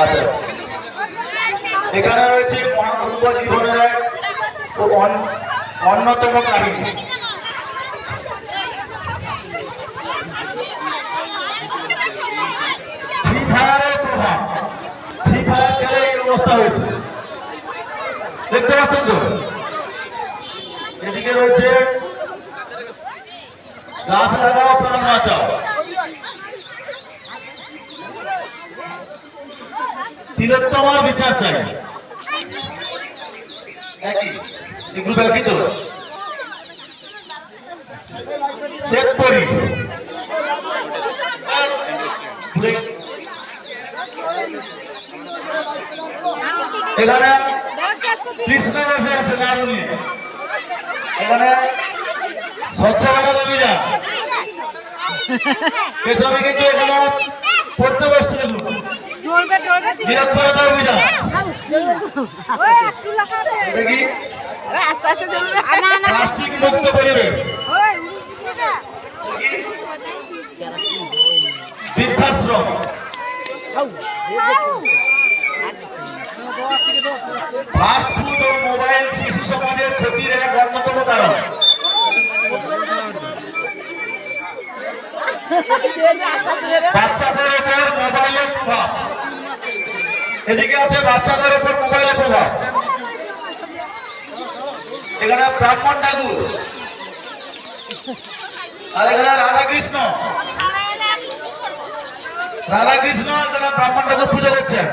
আচ্ছা, এখানে রয়েছে মহাকুম্ভ জীবনের এক অন্যতম কাহিনী। ফ্রি ফায়ারের প্রভাব, ফ্রি ফায়ার খেলে এই অবস্থা হয়েছে, দেখতে পাচ্ছেন তো। এদিকে রয়েছে গাছ লাগাও প্রাণ বাঁচাও, তিলোত্তমার বিচার চাই, একই গ্রুপ একই তো। সেট পরি এখানে কৃষ্ণ বসে আছে নাড়ু নিয়ে, এখানে স্বচ্ছ ভারত অভিযান, পেছনে কিন্তু এখানে পড়তে বসছে নিরক্ষরতা অভিযান। এটা কি প্লাস্টিক মুক্ত পরিবেশ, বৃদ্ধাশ্রম, ফাস্ট ফুড ও মোবাইল শিশু সমাজের ক্ষতির এক অন্যতম কারণ। বাচ্চাদের উপর মোবাইলের প্রভাব, এদিকে আছে বাচ্চাদের উপর মোবাইলের প্রভাব। এখানে ব্রাহ্মণ ঠাকুর আর এখানে রাধাকৃষ্ণ, রাধাকৃষ্ণ তারা ব্রাহ্মণ ঠাকুর পুজো করছেন।